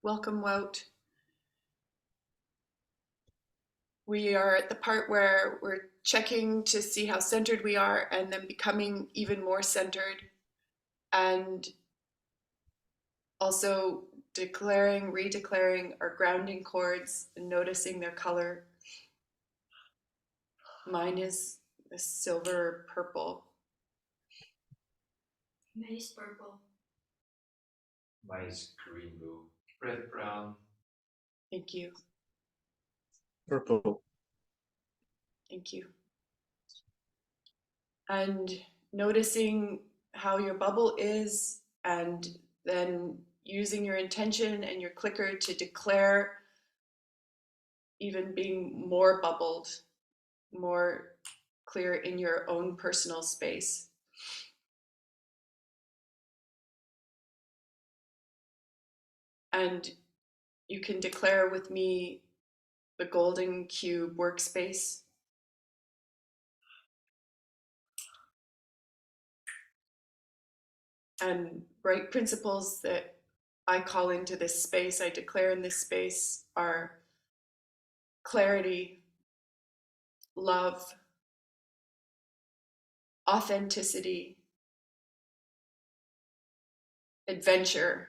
Welcome, Wout. We are at the part where we're checking to see how centered we are and then becoming even more centered, and also redeclaring our grounding cords and noticing their color. Mine is a silver purple. Mine is purple. Mine is green blue. Red brown. Thank you. Purple. Thank you. And noticing how your bubble is, and then using your intention and your clicker to declare even being more bubbled, more clear in your own personal space. And you can declare with me the golden cube workspace. And bright principles that I call into this space, I declare in this space, are clarity, love, authenticity, adventure,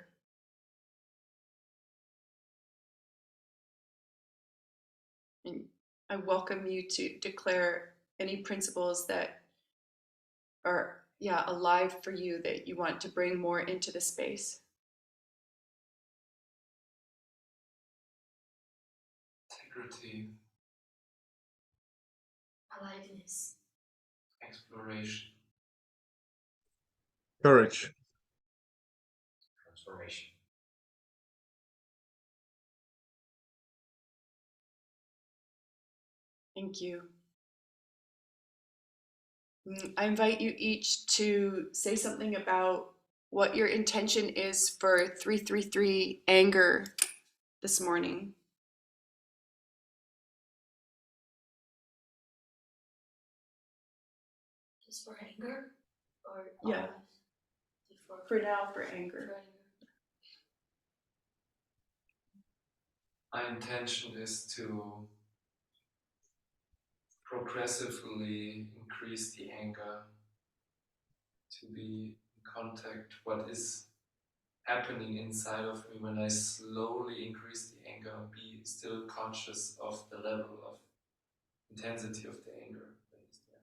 and I welcome you to declare any principles that are alive for you that you want to bring more into the space. Integrity. Aliveness. Exploration. Courage. Transformation. Thank you. I invite you each to say something about what your intention is for 333 anger this morning. Just for anger? Or Yeah. For now, for anger. My intention is to progressively increase the anger, to be in contact what is happening inside of me when I slowly increase the anger, be still conscious of the level of intensity of the anger that is there.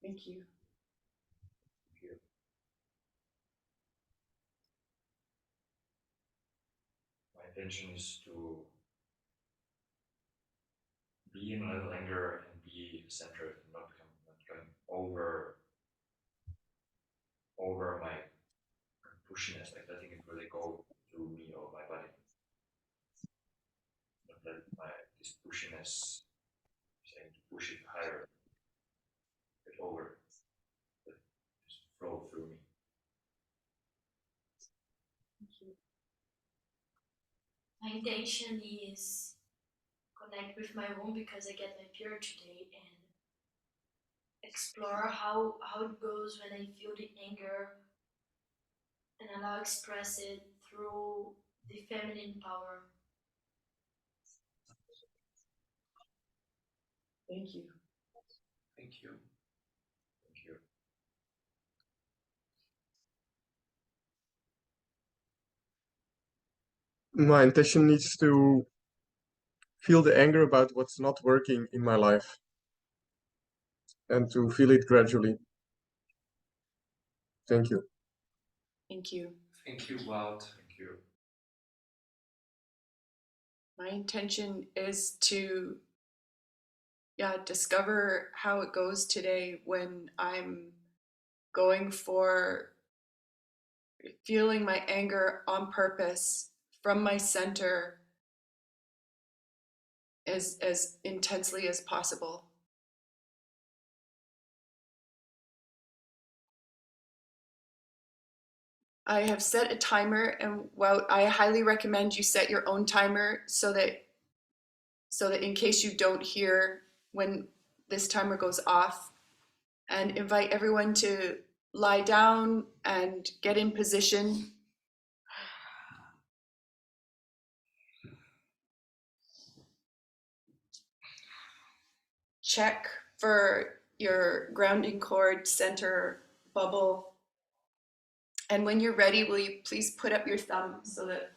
Thank you. Thank you. My intention is to be in a little anger and be centered and not going over my pushiness, like letting it really go through me or my body. Not let this pushiness, saying to push it higher, get over, but just flow through me. Thank you. My intention is connect with my womb because I get my period today and explore how it goes when I feel the anger and allow express it through the feminine power. Thank you. Thank you. Thank you. My intention needs to feel the anger about what's not working in my life and to feel it gradually. Thank you. Thank you. Thank you, Wout. Thank you. My intention is to discover how it goes today when I'm going for feeling my anger on purpose from my center as intensely as possible. I have set a timer, and I highly recommend you set your own timer so that in case you don't hear when this timer goes off, and invite everyone to lie down and get in position check for your grounding cord center bubble. And when you're ready, will you please put up your thumb so that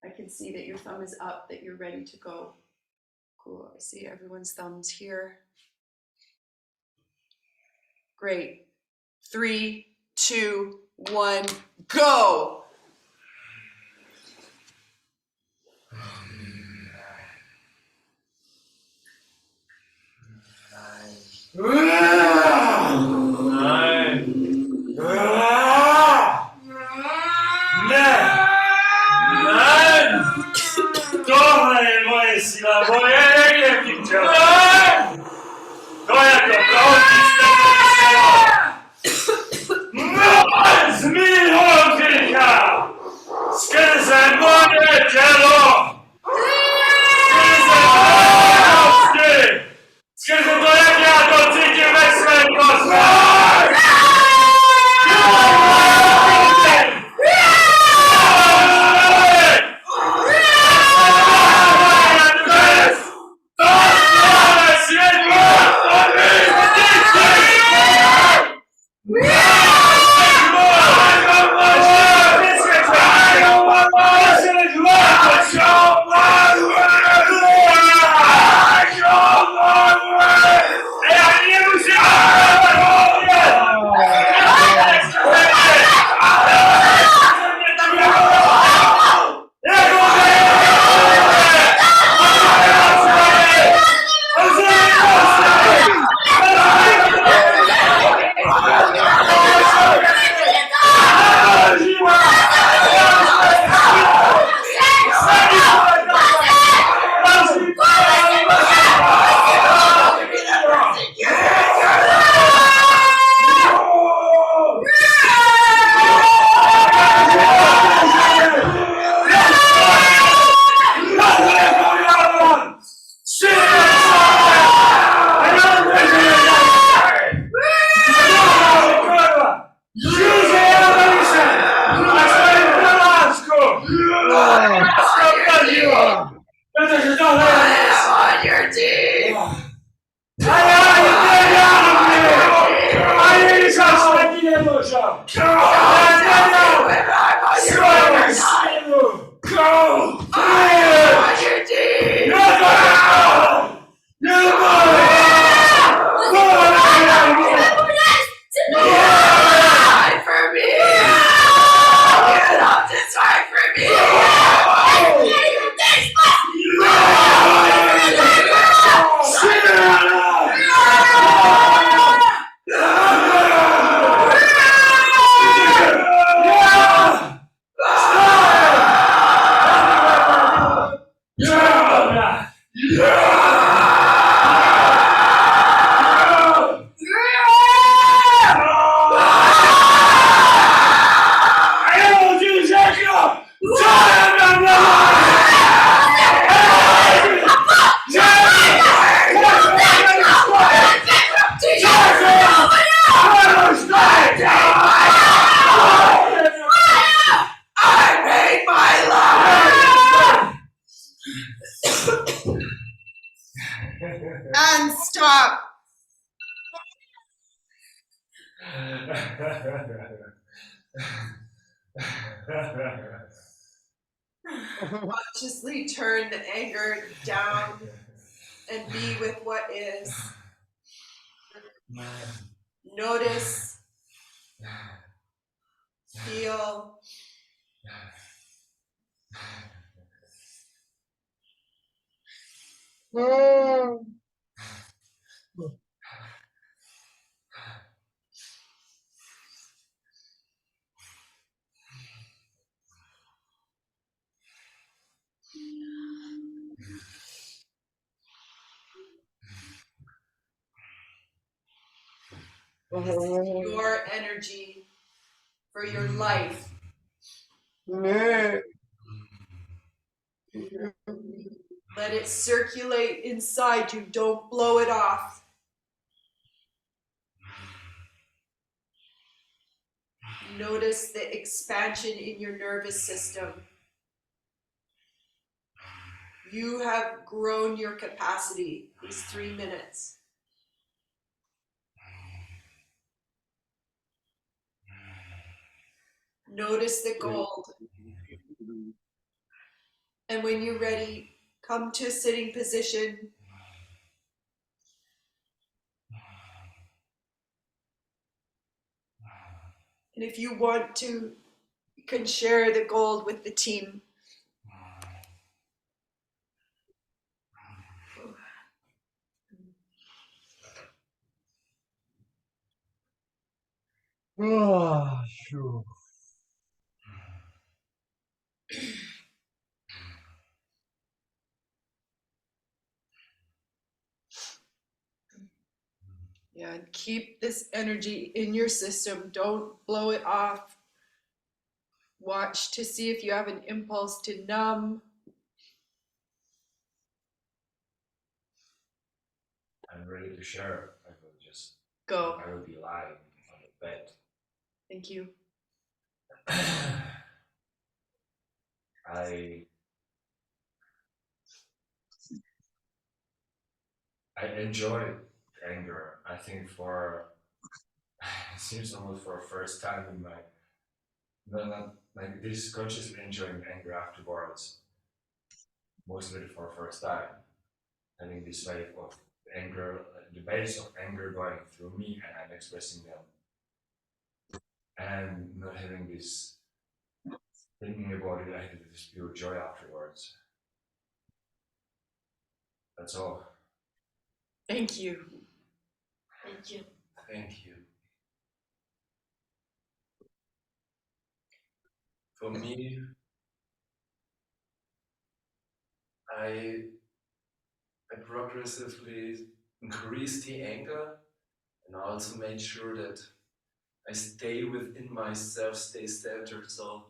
I can see that your thumb is up, that you're ready to go. Cool, I see everyone's thumbs here. Great. 3, 2, 1, go! And stop. Consciously turn the anger down and be with what is. Notice, feel, your energy for your life. Let it circulate inside you. Don't blow it off. Notice the expansion in your nervous system. You have grown your capacity these 3 minutes. Notice the gold. And when you're ready, come to a sitting position. And if you want to, you can share the gold with the team. Oh, sure. Yeah, and keep this energy in your system. Don't blow it off. Watch to see if you have an impulse to numb. I'm ready to share. I will just Go. I will be lying on the bed. Thank you. I enjoy anger. I think for it seems almost for the first time in my not like this consciously enjoying anger afterwards. Mostly for the first time. Having this wave of anger, the waves of anger going through me and I'm expressing them. And not having this thinking about it, I had this pure joy afterwards. That's all. Thank you. Thank you. Thank you. For me, I progressively increased the anger and also made sure that I stay within myself, stay centered, so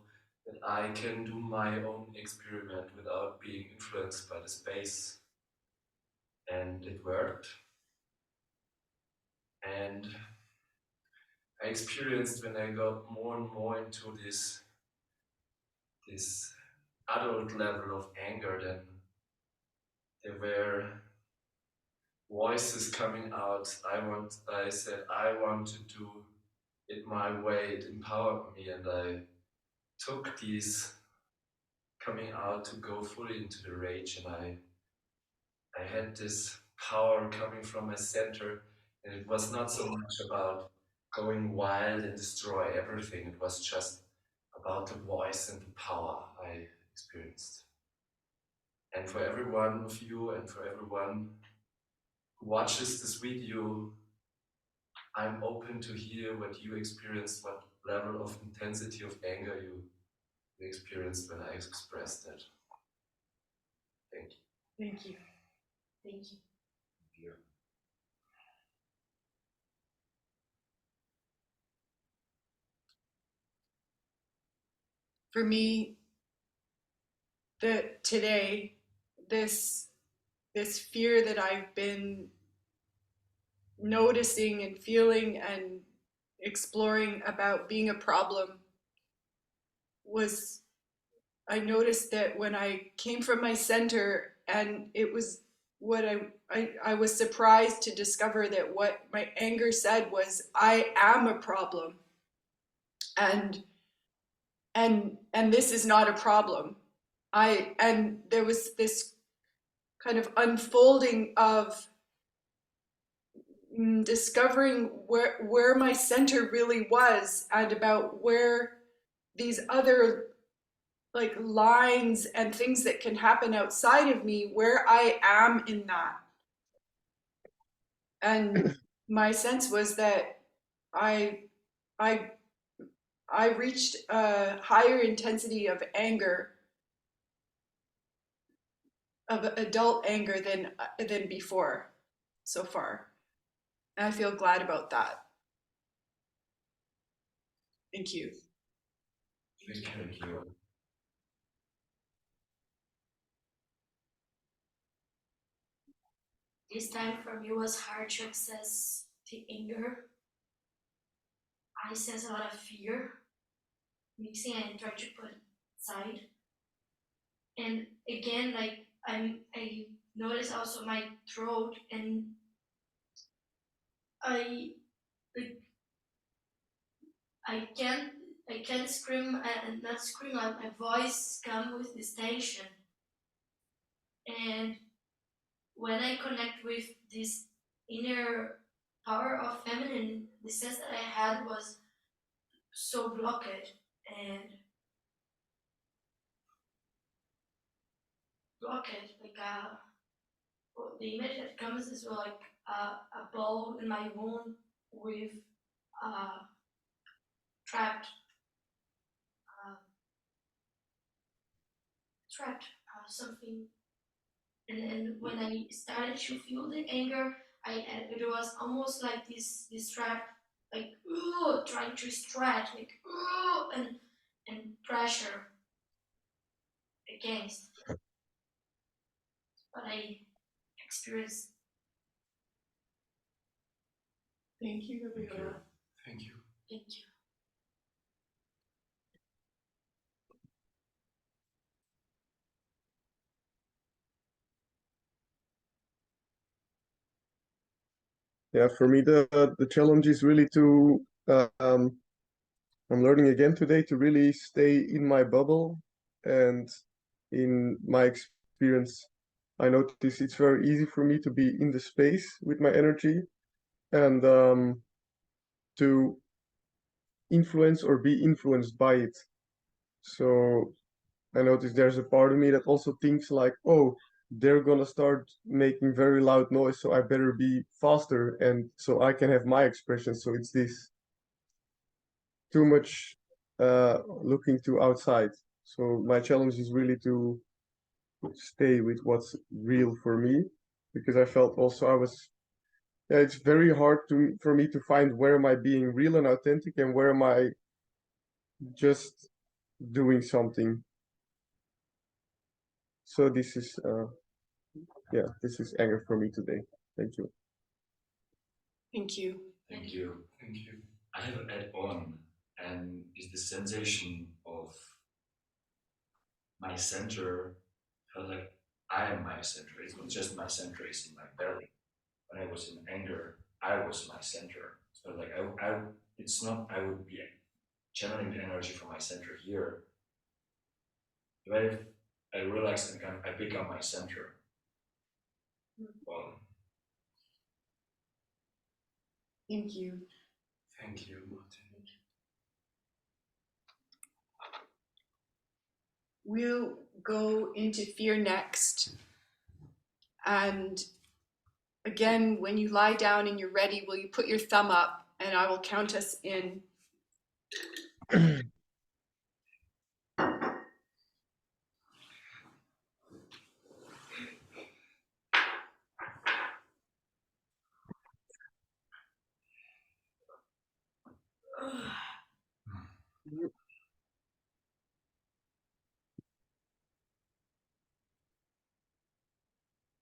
that I can do my own experiment without being influenced by the space. And it worked. And I experienced when I got more and more into this adult level of anger, then there were voices coming out. I said I want to do it my way. It empowered me, and I took these coming out to go fully into the rage, and I had this power coming from my center, and it was not so much about going wild and destroy everything. It was just about the voice and the power I experienced. And for every one of you and for everyone who watches this video, I'm open to hear what you experienced, what level of intensity of anger you experienced when I expressed it. Thank you. Thank you. Thank you. Thank you. For me, today, this fear that I've been noticing and feeling and exploring about being a problem was, I noticed that when I came from my center, and it was what I was surprised to discover that what my anger said was, I am a problem, and this is not a problem. And there was this kind of unfolding of discovering where my center really was, and about where these other like lines and things that can happen outside of me, where I am in that. And my sense was that I reached a higher intensity of anger, of adult anger than before so far. And I feel glad about that. Thank you. Thank you. This time for me was hard to access the anger. I sense a lot of fear mixing and try to put it aside. And again, like I notice also my throat, and I can't scream and not scream, like my voice comes with this tension. And when I connect with this inner power of feminine, the sense that I had was so blocked. And like the image that comes is like a ball in my wound with trapped something. And when I started to feel the anger, it was almost like this trap, like trying to stretch, like and pressure against. But I experienced. Thank you, Gabriela. Thank you. Thank you. Yeah, for me the challenge is really to I'm learning again today to really stay in my bubble, and in my experience I notice it's very easy for me to be in the space with my energy and to influence or be influenced by it. So I notice there's a part of me that also thinks like, oh, they're gonna start making very loud noise, so I better be faster and so I can have my expression. So it's this too much looking to outside. So my challenge is really to stay with what's real for me, because I felt also yeah, it's very hard for me to find where am I being real and authentic and where am I just doing something. So this is yeah, this is anger for me today. Thank you. Thank you. Thank you. Thank you. I have an add-on, and it's the sensation of my center. Felt like I am my center. It's not just my center; it's in my belly. When I was in anger, I was my center. So like it's not I would be channeling the energy from my center here. If I relax and I become my center. Well, Thank you. Thank you, Martin. We'll go into fear next. And again, when you lie down and you're ready, will you put your thumb up and I will count us in.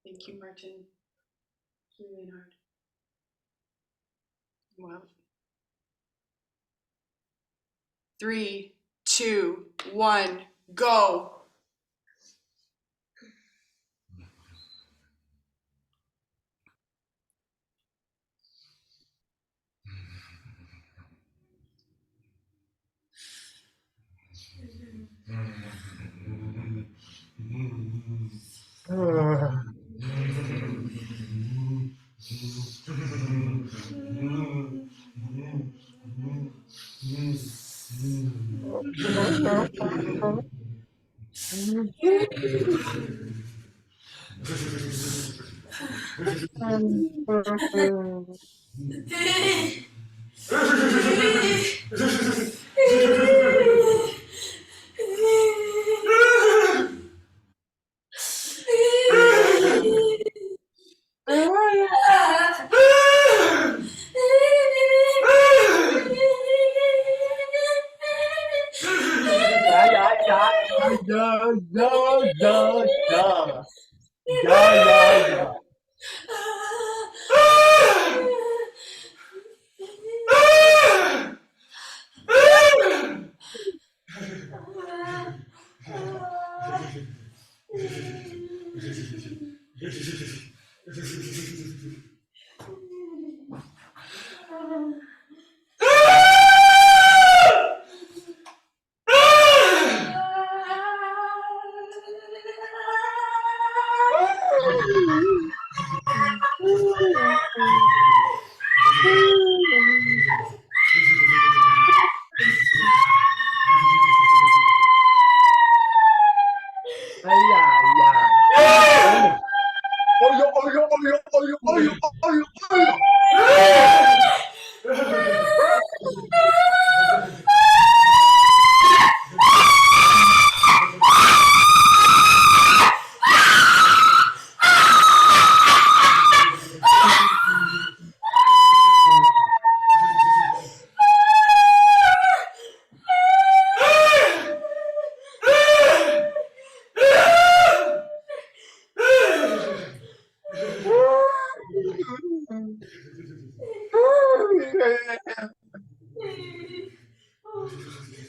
Thank you, Martin. It's really hard. Wow. 3, 2, 1, go.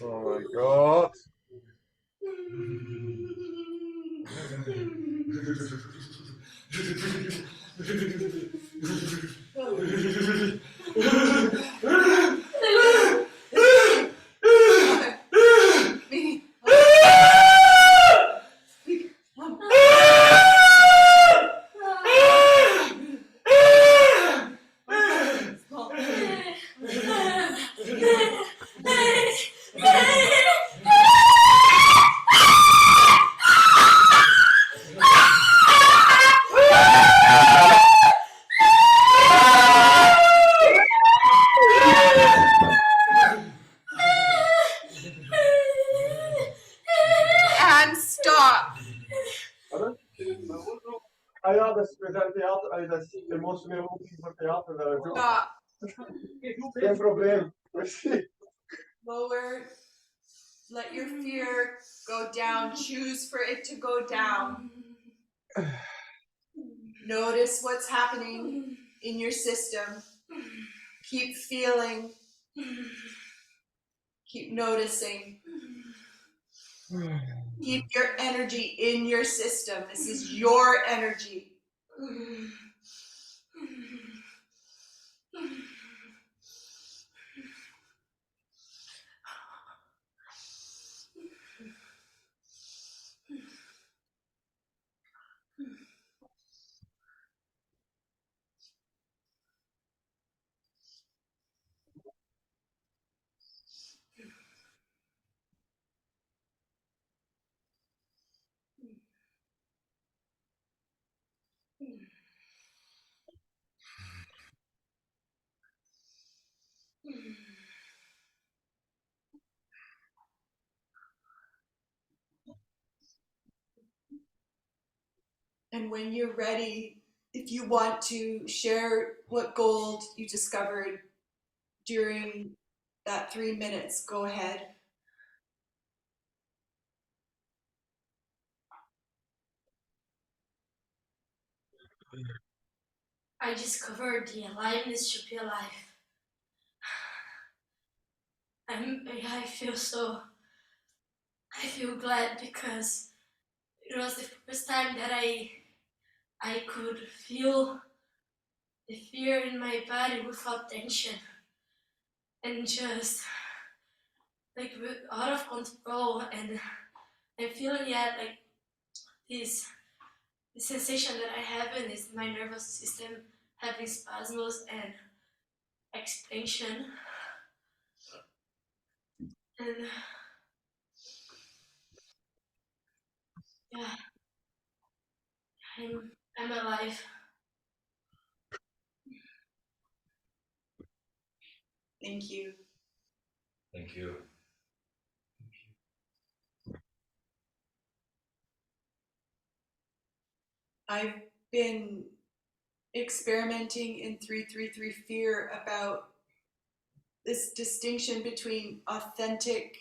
Oh my God. And stop. Ah ja, we zijn theater, dat is emotioneel opvoeding voor theater. Stop. Geen probleem. Merci. Lower. Let your fear go down. Choose for it to go down. Notice what's happening in your system. Keep feeling. Keep noticing. Keep your energy in your system. This is your energy. And when you're ready, if you want to share what gold you discovered during that 3 minutes, go ahead. I discovered the aliveness to be alive. I feel glad because it was the first time that I could feel the fear in my body without tension and just like out of control, and I'm feeling yet like this the sensation that I have in is my nervous system having spasms and expansion, and yeah, I'm alive. Thank you. Thank you. I've been experimenting in 333 fear about this distinction between authentic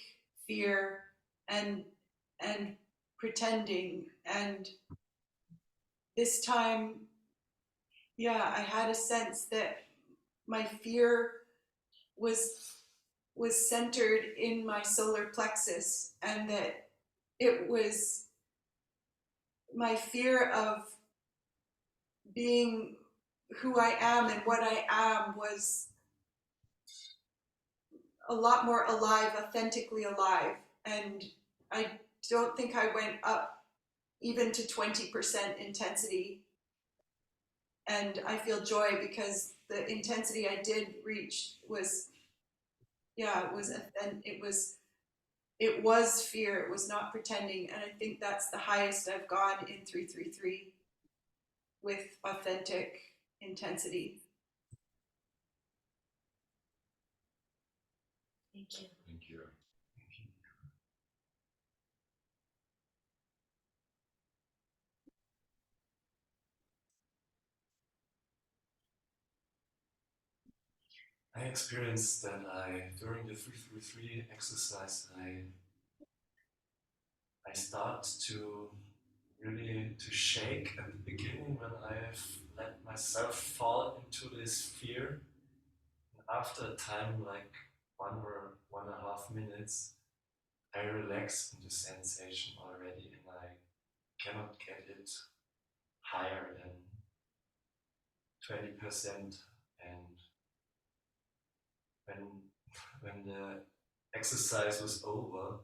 fear and pretending, and this time, yeah, I had a sense that my fear was centered in my solar plexus, and that it was my fear of being who I am and what I am was a lot more alive, authentically alive. And I don't think I went up even to 20% intensity. And I feel joy because the intensity I did reach was, yeah, it was fear. It was not pretending. And I think that's the highest I've gone in 333 with authentic intensity. Thank you. Thank you. I experienced that during the 333 exercise, I start to really to shake at the beginning when I've let myself fall into this fear. And after a time like 1.5 minutes, I relax in the sensation already, and I cannot get it higher than 20%. And when the exercise was over,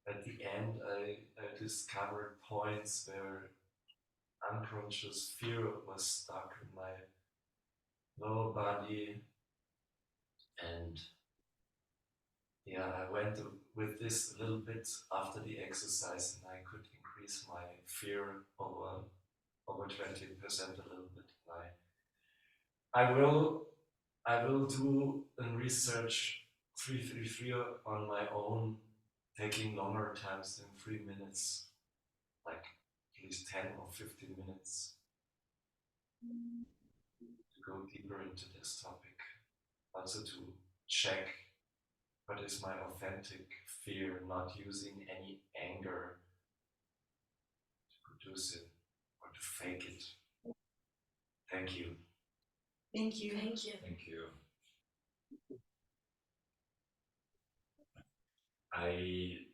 at the end I discovered points where unconscious fear was stuck in my lower body, and yeah, I went with this a little bit after the exercise, and I could increase my fear over 20% a little bit. I will do a research 333 on my own, taking longer times than 3 minutes, like at least 10 or 15 minutes to go deeper into this topic. Also to check what is my authentic fear, not using any anger to produce it or to fake it. Thank you. Thank you. Thank you. Thank you. I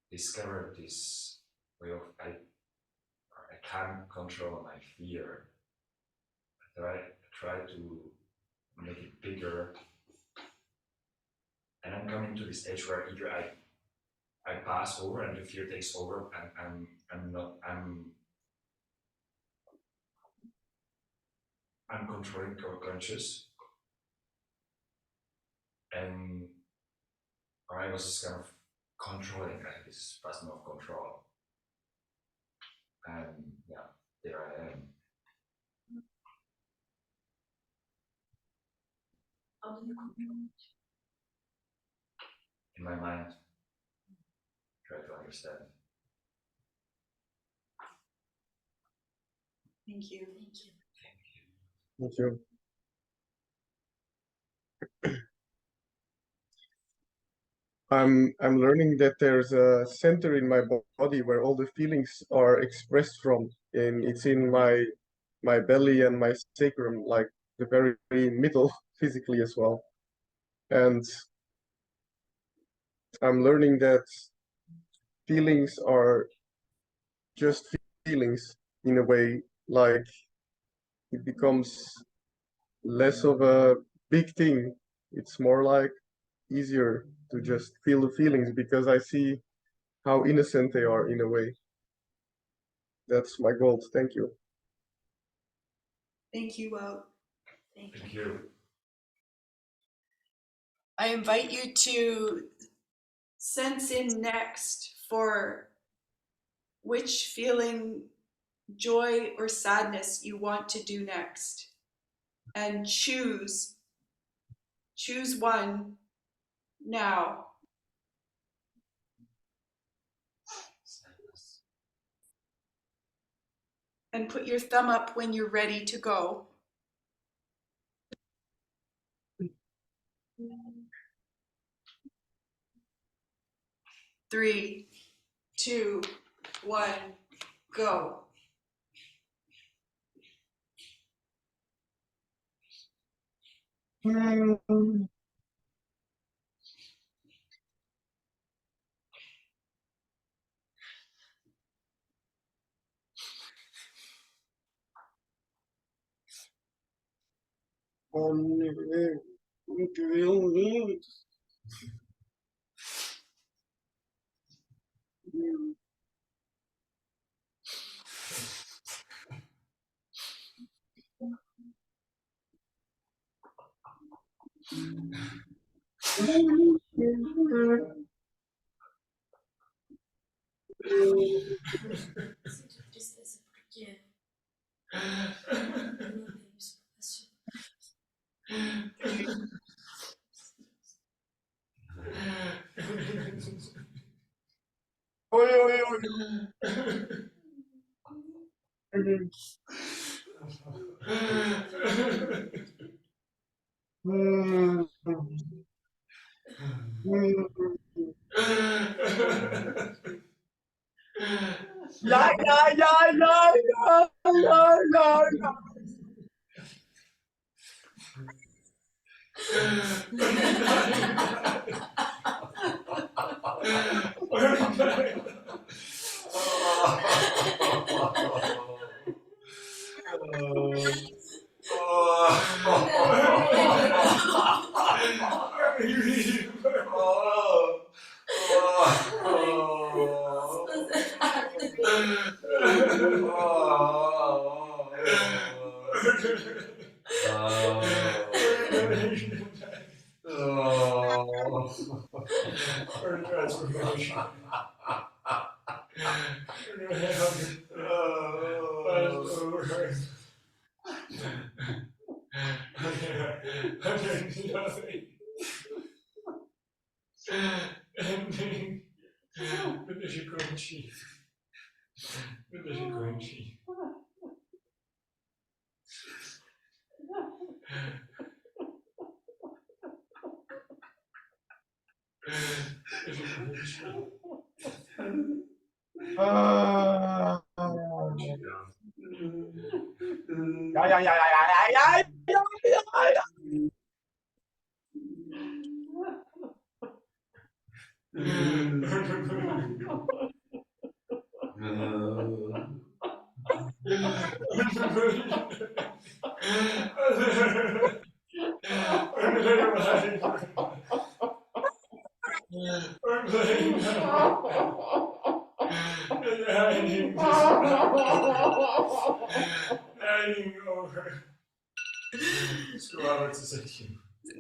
discovered this way of I can't control my fear. I try to make it bigger, and I'm coming to this age where either I pass over and the fear takes over, and I'm controlling conscious, and or I was kind of controlling this person of control, and yeah, there I am. How do you control it? In my mind, try to understand. Thank you. Thank you. Thank you. I'm learning that there's a center in my body where all the feelings are expressed from, and it's in my belly and my sacrum, like the very middle, physically as well. And I'm learning that feelings are just feelings in a way, like it becomes less of a big thing. It's more like easier to just feel the feelings because I see how innocent they are in a way. That's my goal. Thank you. Thank you, Wout. Thank you. I invite you to sense in next for which feeling, joy or sadness you want to do next, and choose one now. And put your thumb up when you're ready to go. Three, two, one, go. Sinto tristeza porque eu não tenho espaço.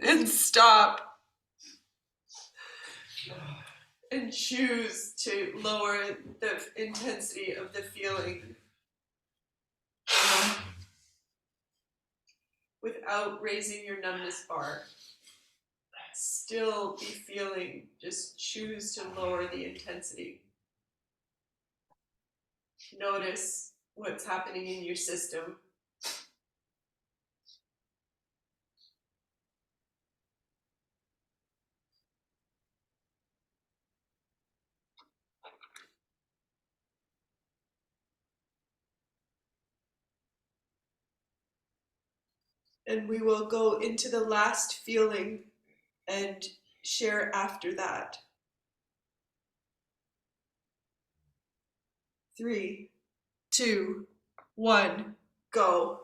And stop and choose to lower the intensity of the feeling without raising your numbness bar. Still be feeling, just choose to lower the intensity. Notice what's happening in your system. And we will go into the last feeling and share after that. 3, 2, 1, go.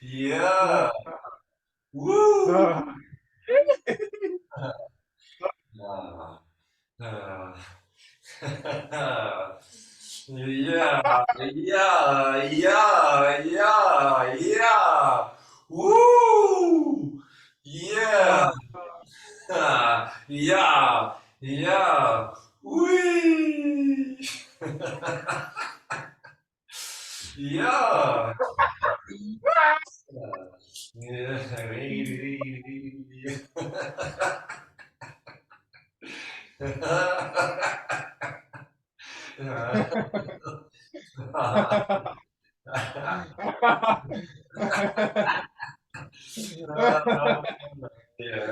Yeah. Woo. Yeah, yeah. Woo! Yeah. Yeah. Wee! Yeah. Yeah.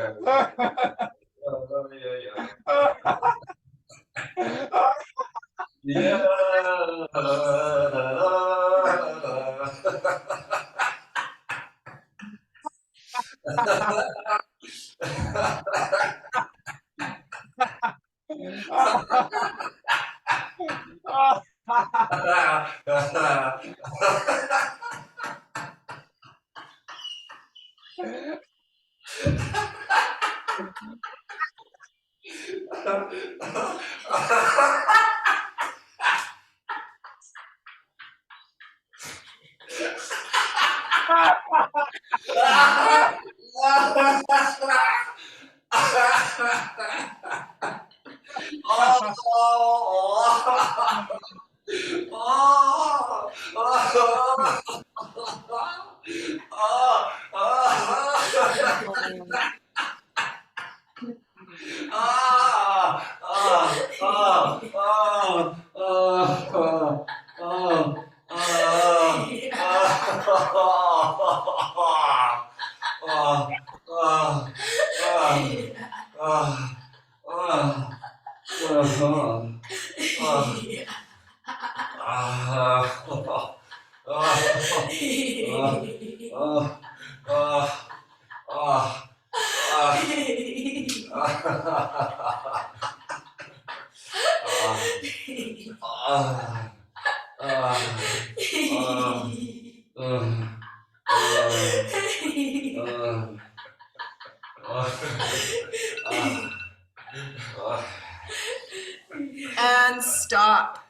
And stop.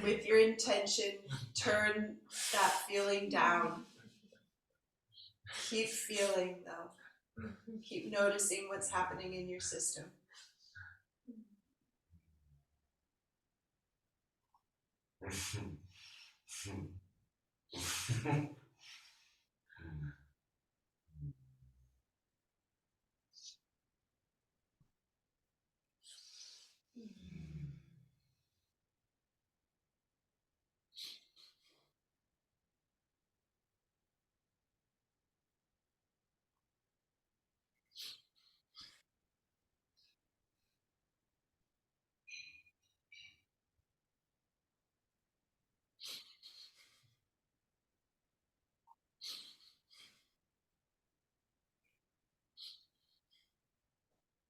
With your intention, turn that feeling down. Keep feeling though. Keep noticing what's happening in your system.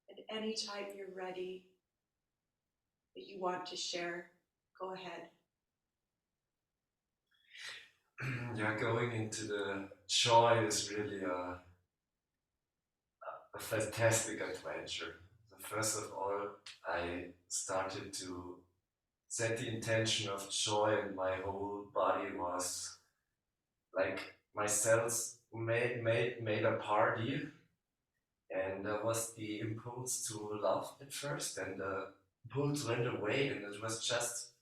At any time you're ready, that you want to share, go ahead. Yeah, going into the joy is really a fantastic adventure. So first of all, I started to set the intention of joy, and my whole body was like my cells made a party, and there was the impulse to laugh at first, and the impulse went away, and it was just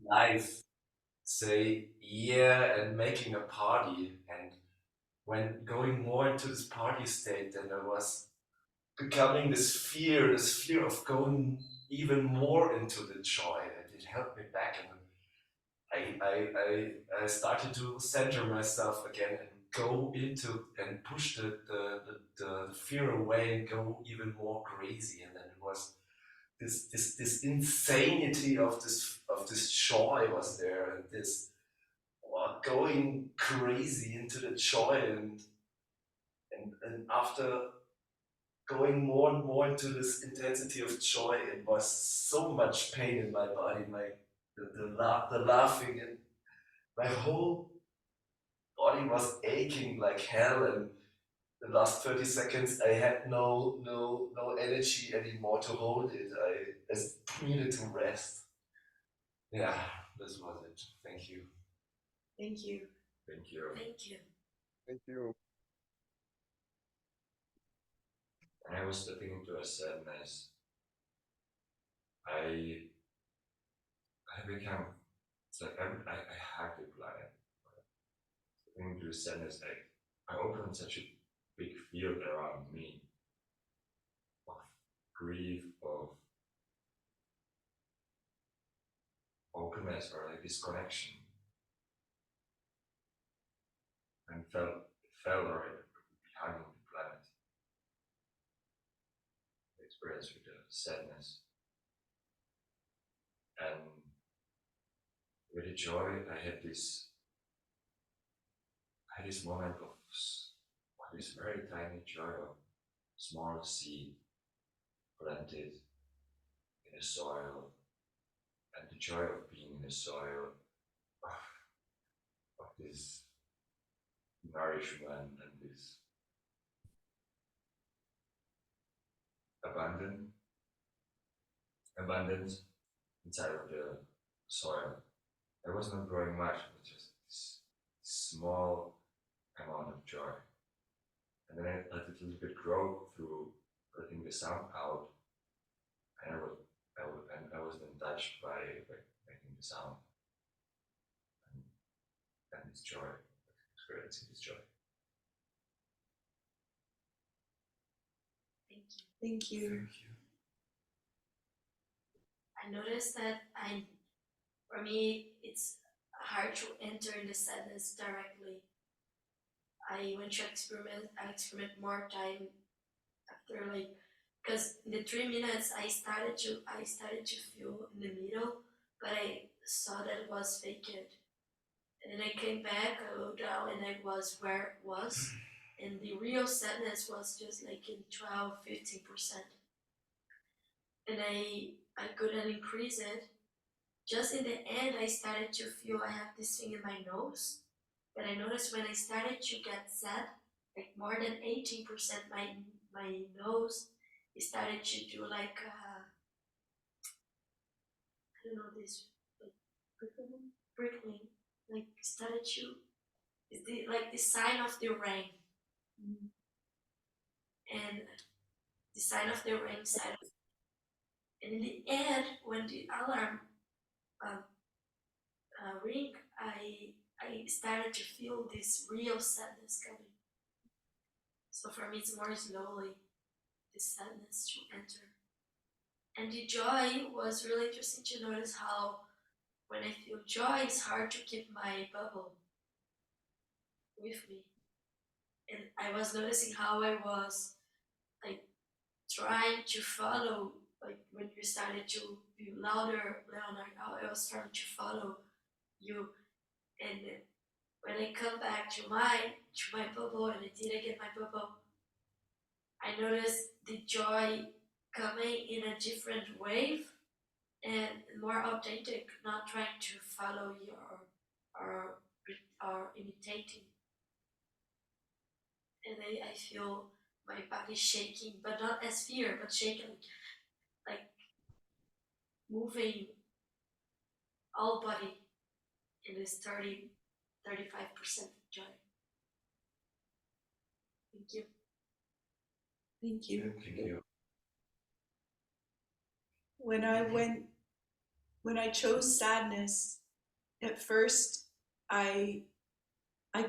life, say yeah, and making a party. And when going more into this party state, then there was becoming this fear of going even more into the joy, and it held me back. And I started to center myself again and go into and push the fear away and go even more crazy. And then it was this insanity of this joy was there, and this going crazy into the joy, and after going more and more into this intensity of joy, it was so much pain in my body, the laughing, and my whole body was aching like hell. And the last 30 seconds, I had no energy anymore to hold it. I just needed to rest. Yeah, this was it. Thank you. Thank you. Thank you. Thank you. Thank you. When I was stepping into a sadness, I became, it's like I had the planet. Stepping into sadness, I opened such a big field around me of grief, of openness, or like disconnection, and fell right behind the planet. The experience with the sadness. And with the joy, I had this moment of this very tiny joy of small seed planted in the soil, and the joy of being in the soil, of this nourishment and this abundance inside of the soil. There was not growing much, but just this small amount of joy. And then I let it a little bit grow through letting the sound out, and I was then touched by making the sound and this joy, experiencing this joy. Thank you. Thank you. I noticed that for me, it's hard to enter in the sadness directly. I want to experiment more time after, like, because in the 3 minutes I started to feel in the middle, but I saw that it was faked. And then I came back, I looked down, and I was where it was. And the real sadness was just like in 12-15%. And I couldn't increase it. Just in the end, I started to feel I have this thing in my nose. But I noticed when I started to get sad, like more than 18%, my nose, it started to do like, I don't know, this, like, prickling, like started to, it's like the sign of the rain. And the sign of the rain side. And in the end, when the alarm ring, I started to feel this real sadness coming. So for me, it's more slowly this sadness to enter. And the joy was really interesting to notice how when I feel joy, it's hard to keep my bubble with me. And I was noticing how I was like trying to follow, like when you started to be louder, Leonard, how I was trying to follow you. And when I come back to my bubble, and I didn't get my bubble, I noticed the joy coming in a different wave and more authentic, not trying to follow you or imitating. And I feel my body shaking, but not as fear, but shaking, like moving all body in this 35% joy. Thank you. Thank you. Thank you. When I chose sadness, at first I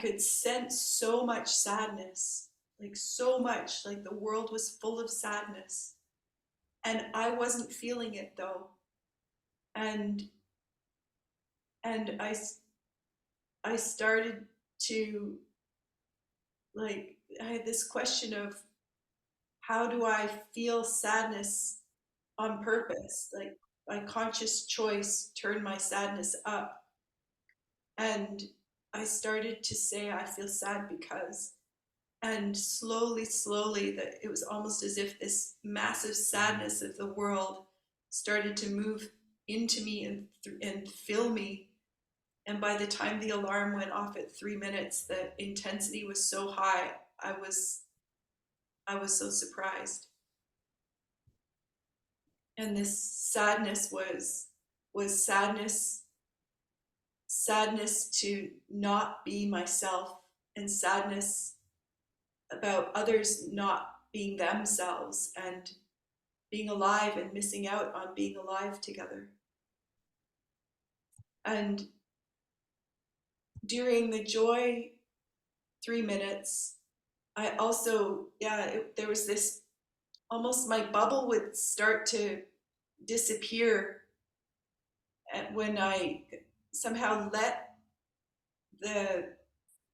could sense so much sadness, like so much, like the world was full of sadness. And I wasn't feeling it though. And I started to, like, I had this question of how do I feel sadness on purpose? Like, by conscious choice, turn my sadness up. And I started to say, I feel sad because. And slowly, that it was almost as if this massive sadness of the world started to move into me and fill me. And by the time the alarm went off at 3 minutes, the intensity was so high, I was so surprised. And this sadness was sadness to not be myself, and sadness about others not being themselves and being alive and missing out on being alive together. And during the joy 3 minutes, I also, there was this, almost my bubble would start to disappear when I somehow let the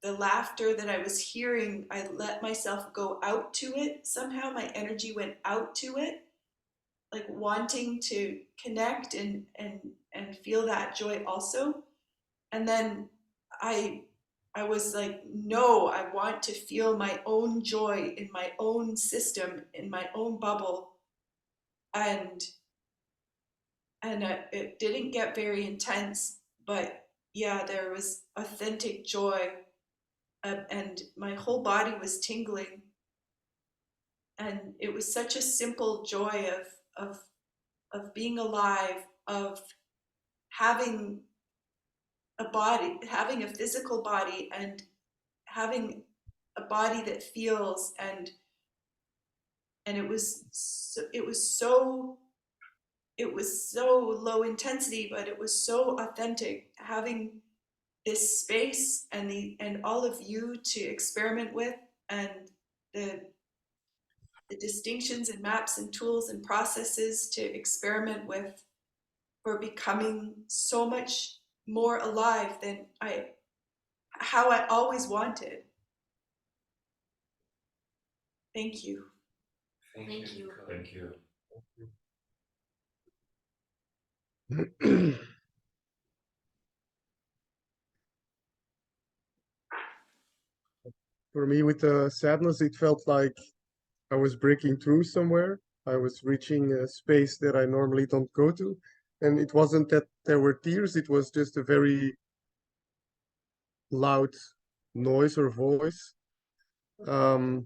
laughter that I was hearing, I let myself go out to it. Somehow my energy went out to it. like wanting to connect and feel that joy also. And then I was like, no, I want to feel my own joy in my own system, in my own bubble. And it didn't get very intense, but yeah, there was authentic joy, and my whole body was tingling. And it was such a simple joy of being alive, of having a body, having a physical body, and having a body that feels. And it was so low intensity, but it was so authentic, having this space and all of you to experiment with, and the distinctions and maps and tools and processes to experiment with, for becoming so much more alive than how I always wanted. Thank you. Thank you. Nicola. Thank you. For me, with the sadness, it felt like I was breaking through somewhere. I was reaching a space that I normally don't go to. And it wasn't that there were tears, it was just a very loud noise or voice. And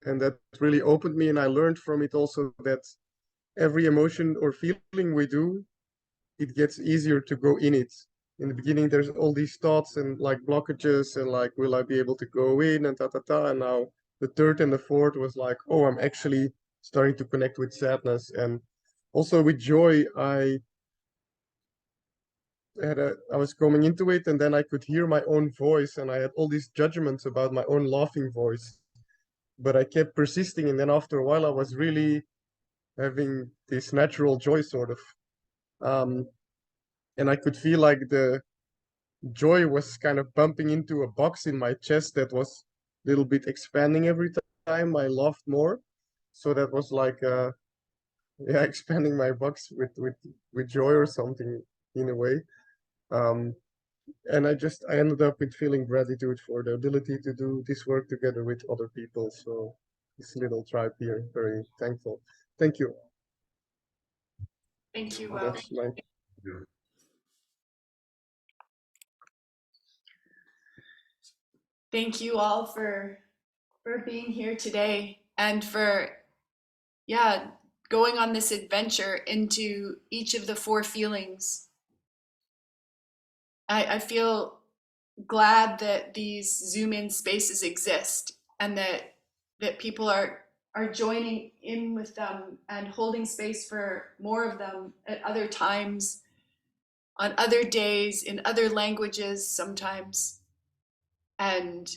that really opened me. And I learned from it also that every emotion or feeling we do, it gets easier to go in it. In the beginning, there's all these thoughts and like blockages and like, will I be able to go in and ta. And now the third and the fourth was like, oh, I'm actually starting to connect with sadness. And also with joy, I was coming into it, and then I could hear my own voice, and I had all these judgments about my own laughing voice. But I kept persisting, and then after a while, I was really having this natural joy, sort of. And I could feel like the joy was kind of bumping into a box in my chest that was a little bit expanding every time I laughed more. So that was like, yeah, expanding my box with joy or something in a way. And I ended up with feeling gratitude for the ability to do this work together with other people. So this little tribe here, very thankful. Thank you. Thank you. That's my. Thank you all for being here today, and for going on this adventure into each of the 4 feelings. I feel glad that these Zoom in spaces exist, and that people are joining in with them and holding space for more of them at other times, on other days, in other languages sometimes. And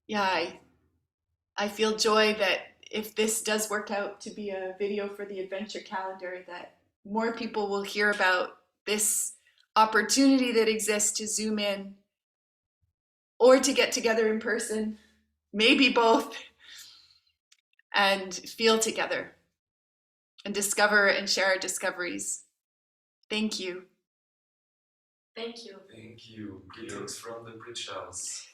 yeah, I feel joy that if this does work out to be a video for the adventure calendar, that more people will hear about this opportunity that exists to Zoom in, or to get together in person, maybe both, and feel together and discover and share our discoveries. Thank you. Thank you. Thank you. Greetings from the Bridge House.